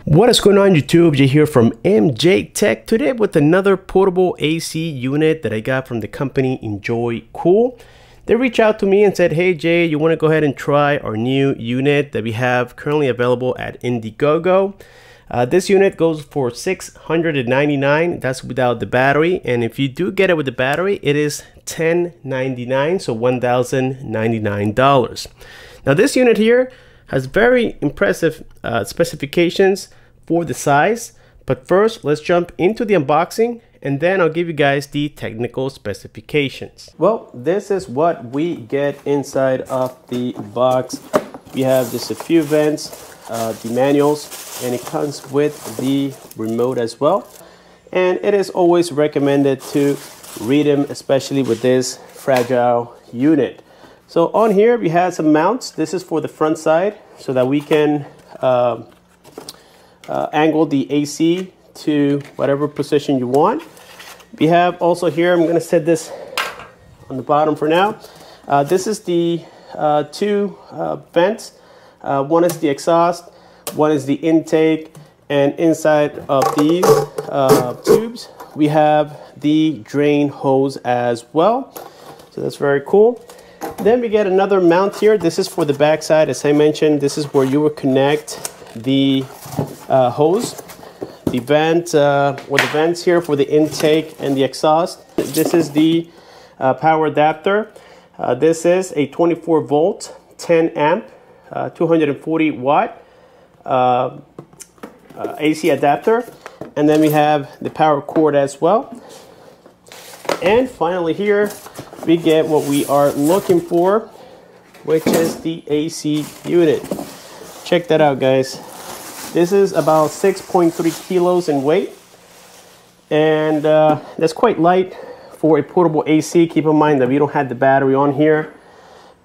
What is going on YouTube? Jay here from MJTech today with another portable AC unit that I got from the company Enjoycool. They reached out to me and said, hey Jay, you want to go ahead and try our new unit that we have currently available at Indiegogo. This unit goes for $699. That's without the battery, and if you do get it with the battery, it is $1,099, so $1,099. Now this unit here has very impressive specifications for the size, but first let's jump into the unboxing and then I'll give you guys the technical specifications. Well, this is what we get inside of the box. We have just a few vents, the manuals, and it comes with the remote as well. And it is always recommended to read them, especially with this fragile unit. So on here we have some mounts. This is for the front side so that we can angle the AC to whatever position you want. We have also here, I'm going to set this on the bottom for now. This is the two vents. One is the exhaust, one is the intake, and inside of these tubes we have the drain hose as well. So that's very cool. Then we get another mount here. This is for the back side. As I mentioned, this is where you will connect the hose, the vent, or the vents here for the intake and the exhaust. This is the power adapter. This is a 24 volt, 10 amp, 240 watt AC adapter. And then we have the power cord as well. And finally here, we get what we are looking for, which is the AC unit. Check that out, guys. This is about 6.3 kilos in weight, and that's quite light for a portable AC. Keep in mind that we don't have the battery on here,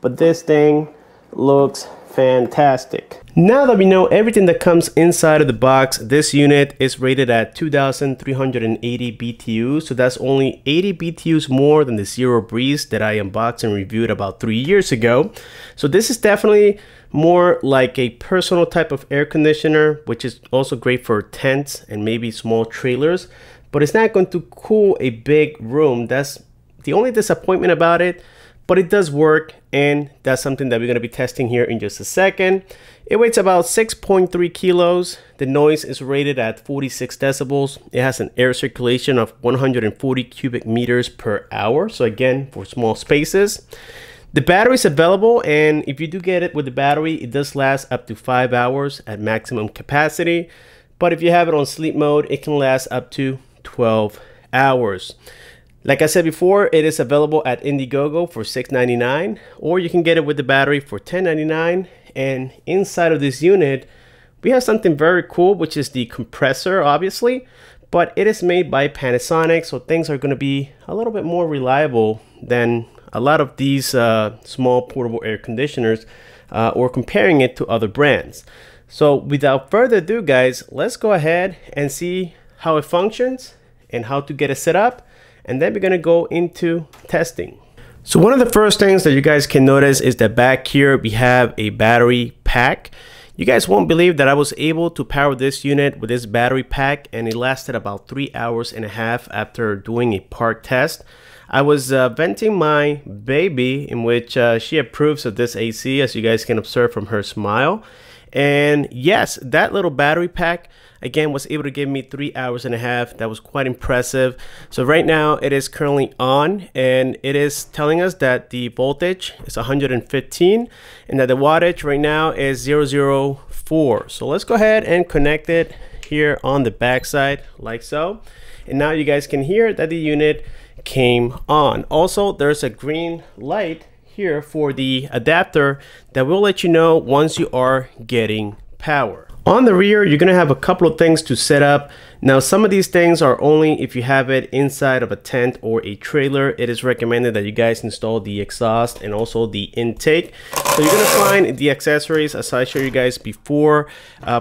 but this thing looks fantastic. Now that we know everything that comes inside of the box, this unit is rated at 2,380 BTUs, so that's only 80 BTUs more than the Zero Breeze that I unboxed and reviewed about 3 years ago. So this is definitely more like a personal type of air conditioner, which is also great for tents and maybe small trailers, but it's not going to cool a big room. That's the only disappointment about it. But it does work, and that's something that we're going to be testing here in just a second. It weighs about 6.3 kilos. The noise is rated at 46 decibels. It has an air circulation of 140 cubic meters per hour. So again, for small spaces. The battery is available, and if you do get it with the battery, it does last up to 5 hours at maximum capacity. But if you have it on sleep mode, it can last up to 12 hours. Like I said before, it is available at Indiegogo for $6.99, or you can get it with the battery for $10.99. And inside of this unit, we have something very cool, which is the compressor, obviously, but it is made by Panasonic, so things are going to be a little bit more reliable than a lot of these small portable air conditioners, or comparing it to other brands. So without further ado, guys, let's go ahead and see how it functions and how to get it set up. And then we're going to go into testing. So one of the first things that you guys can notice is that back here we have a battery pack. You guys won't believe that I was able to power this unit with this battery pack, and it lasted about 3.5 hours after doing a park test. I was venting my baby, in which she approves of this AC, as you guys can observe from her smile. And yes, that little battery pack again was able to give me 3.5 hours. That was quite impressive. So right now it is currently on, and it is telling us that the voltage is 115 and that the wattage right now is 004. So let's go ahead and connect it here on the back side like so. And now you guys can hear that the unit came on. Also, there's a green light here for the adapter that will let you know once you are getting power. On the rear, you're gonna have a couple of things to set up. Now, some of these things are only if you have it inside of a tent or a trailer. It is recommended that you guys install the exhaust and also the intake. So you're gonna find the accessories as I showed you guys before.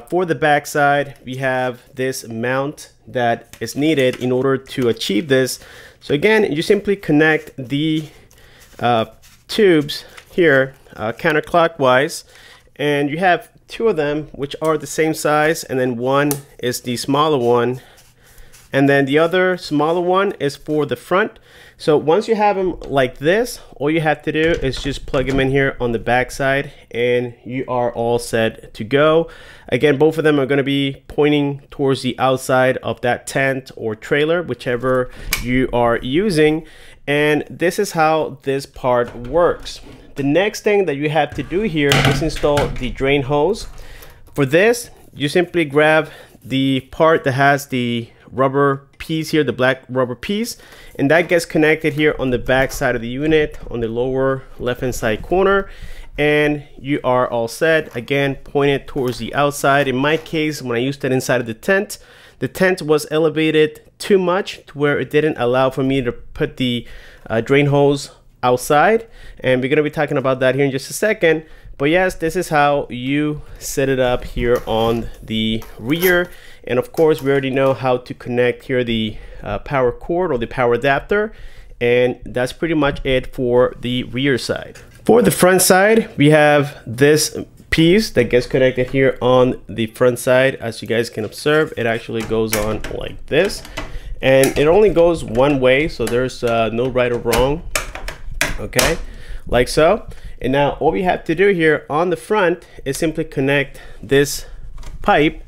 For the backside, we have this mount that is needed in order to achieve this. So again, you simply connect the tubes here counterclockwise, and you have two of them which are the same size, and then one is the smaller one, and then the other smaller one is for the front. So once you have them like this, all you have to do is just plug them in here on the back side and you are all set to go. Again, both of them are going to be pointing towards the outside of that tent or trailer, whichever you are using, and this is how this part works. The next thing that you have to do here is install the drain hose. For this, you simply grab the part that has the rubber piece here, the black rubber piece, and that gets connected here on the back side of the unit on the lower left hand side corner, and you are all set. Again, point it towards the outside. In my case, when I used it inside of the tent was elevated too much to where it didn't allow for me to put the drain hose outside, and we're going to be talking about that here in just a second. But yes, this is how you set it up here on the rear. And of course, we already know how to connect here the power cord or the power adapter, and that's pretty much it for the rear side. For the front side, we have this piece that gets connected here on the front side. As you guys can observe, it actually goes on like this, and it only goes one way, so there's no right or wrong. Okay, like so. And now all we have to do here on the front is simply connect this pipe,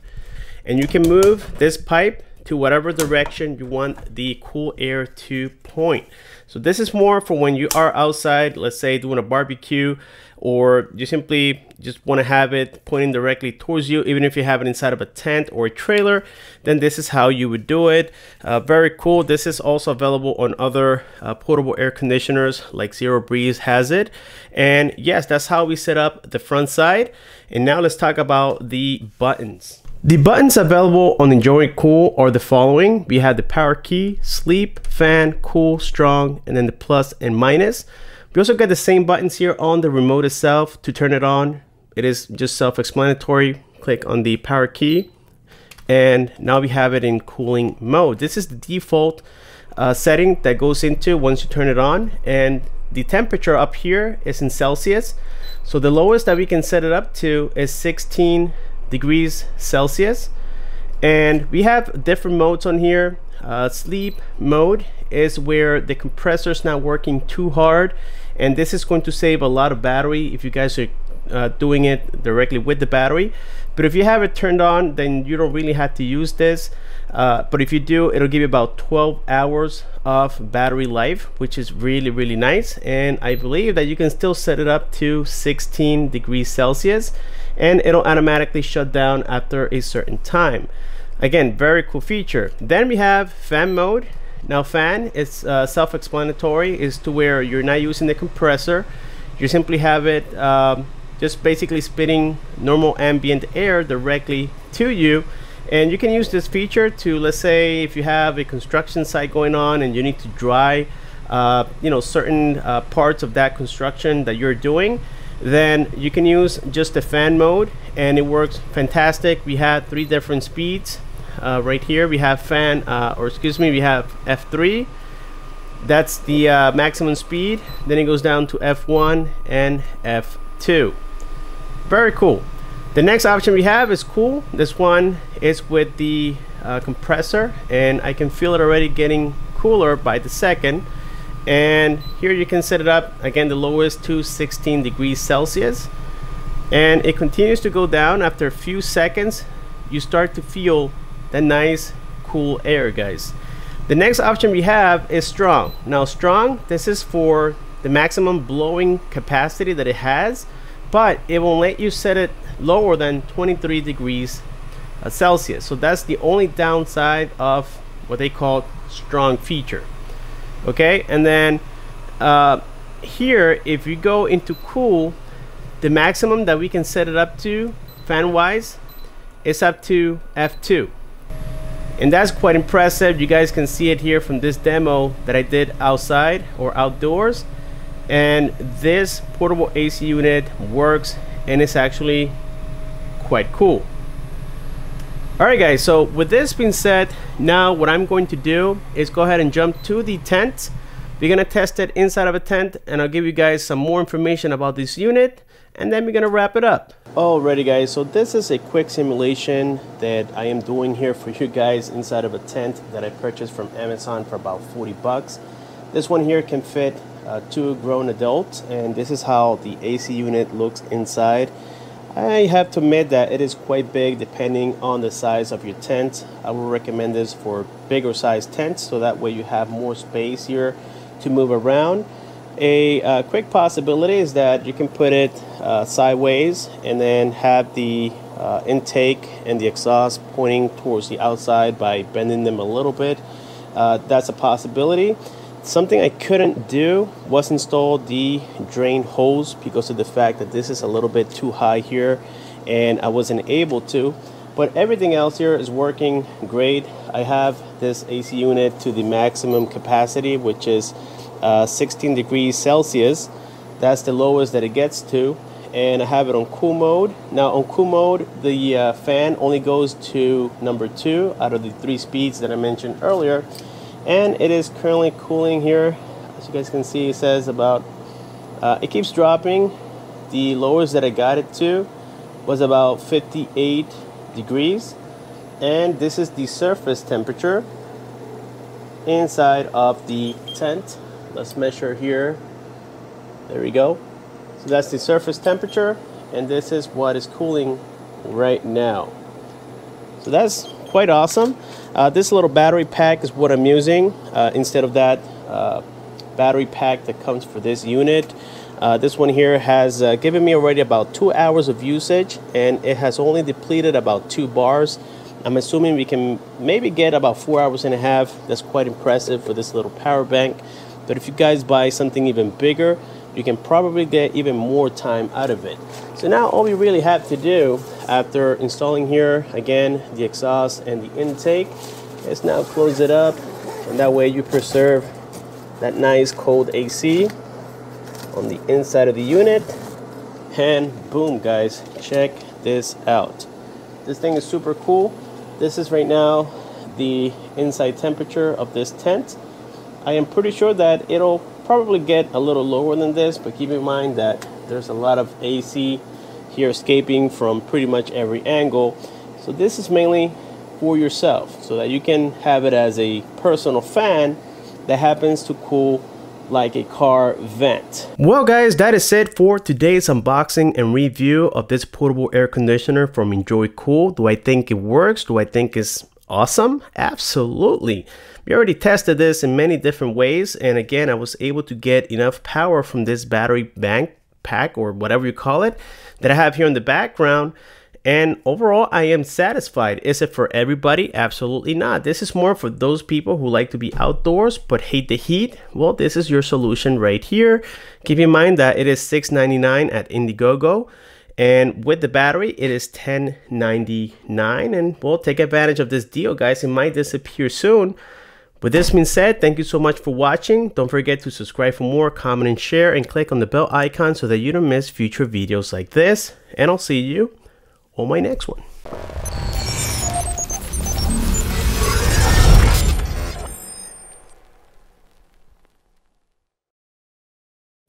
and you can move this pipe to whatever direction you want the cool air to point. So this is more for when you are outside, let's say doing a barbecue, or you simply just want to have it pointing directly towards you. Even if you have it inside of a tent or a trailer, then this is how you would do it. Very cool. This is also available on other portable air conditioners, like Zero Breeze has it. And yes, that's how we set up the front side. And now let's talk about the buttons. The buttons available on Enjoycool are the following. We have the power key, sleep, fan, cool, strong, and then the plus and minus. We also got the same buttons here on the remote itself to turn it on. It is just self-explanatory. Click on the power key, and now we have it in cooling mode. This is the default setting that goes into once you turn it on, and the temperature up here is in Celsius. So the lowest that we can set it up to is 16 degrees Celsius, and we have different modes on here. Sleep mode is where the compressor is not working too hard, and this is going to save a lot of battery if you guys are doing it directly with the battery. But if you have it turned on, then you don't really have to use this, but if you do, it'll give you about 12 hours of battery life, which is really nice. And I believe that you can still set it up to 16 degrees Celsius, and it'll automatically shut down after a certain time. Again, very cool feature. Then we have fan mode. Now fan is self-explanatory, is to where you're not using the compressor. You simply have it just basically spitting normal ambient air directly to you. And you can use this feature to, let's say if you have a construction site going on and you need to dry certain parts of that construction that you're doing, then you can use just the fan mode and it works fantastic. We have 3 different speeds. Right here we have we have F3. That's the maximum speed. Then it goes down to F1 and F2. Very cool. The next option we have is cool. This one is with the compressor, and I can feel it already getting cooler by the second. And here you can set it up again, the lowest to 16 degrees Celsius, and it continues to go down. After a few seconds you start to feel that nice cool air, guys. The next option we have is strong. Now strong, this is for the maximum blowing capacity that it has, but it won't let you set it lower than 23 degrees Celsius. So that's the only downside of what they call strong feature. Okay, and then here if you go into cool, the maximum that we can set it up to fan wise is up to f2, and that's quite impressive. You guys can see it here from this demo that I did outside or outdoors, and this portable AC unit works and it's actually quite cool. Alright guys, so with this being said, now what I'm going to do is go ahead and jump to the tent. We're gonna test it inside of a tent, and I'll give you guys some more information about this unit, and then we're gonna wrap it up. Alrighty guys, so this is a quick simulation that I am doing here for you guys inside of a tent that I purchased from Amazon for about 40 bucks. This one here can fit 2 grown adults, and this is how the AC unit looks inside. I have to admit that it is quite big depending on the size of your tent. I would recommend this for bigger size tents, so that way you have more space here to move around. A quick possibility is that you can put it sideways and then have the intake and the exhaust pointing towards the outside by bending them a little bit. That's a possibility. Something I couldn't do was install the drain hose because of the fact that this is a little bit too high here, and I wasn't able to. But everything else here is working great. I have this AC unit to the maximum capacity, which is 16 degrees Celsius. That's the lowest that it gets to, and I have it on cool mode. Now on cool mode, the fan only goes to number 2 out of the 3 speeds that I mentioned earlier, and it is currently cooling here. As you guys can see, it says about it keeps dropping. The lowest that I got it to was about 58 degrees, and this is the surface temperature inside of the tent. Let's measure here. There we go. So that's the surface temperature, and this is what is cooling right now. So that's quite awesome. This little battery pack is what I'm using instead of that battery pack that comes for this unit. This one here has given me already about 2 hours of usage, and it has only depleted about 2 bars. I'm assuming we can maybe get about 4 hours and a half. That's quite impressive for this little power bank. But if you guys buy something even bigger, you can probably get even more time out of it. So now all we really have to do after installing here, again, the exhaust and the intake, is now close it up, and that way you preserve that nice cold AC on the inside of the unit. And boom guys, check this out. This thing is super cool. This is right now the inside temperature of this tent. I am pretty sure that it'll probably get a little lower than this, but keep in mind that there's a lot of AC here escaping from pretty much every angle. So this is mainly for yourself, so that you can have it as a personal fan that happens to cool like a car vent. Well guys, that is it for today's unboxing and review of this portable air conditioner from Enjoycool. Do I think it works? Do I think it's awesome? Absolutely. We already tested this in many different ways, and again, I was able to get enough power from this battery bank pack, or whatever you call it, that I have here in the background, and overall I am satisfied. Is it for everybody? Absolutely not. This is more for those people who like to be outdoors but hate the heat. Well, this is your solution right here. Keep in mind that it is $6.99 at Indiegogo, and with the battery it is $10.99, and we'll take advantage of this deal guys. It might disappear soon. With this being said, thank you so much for watching. Don't forget to subscribe for more, comment and share, and click on the bell icon so that you don't miss future videos like this. And I'll see you on my next one.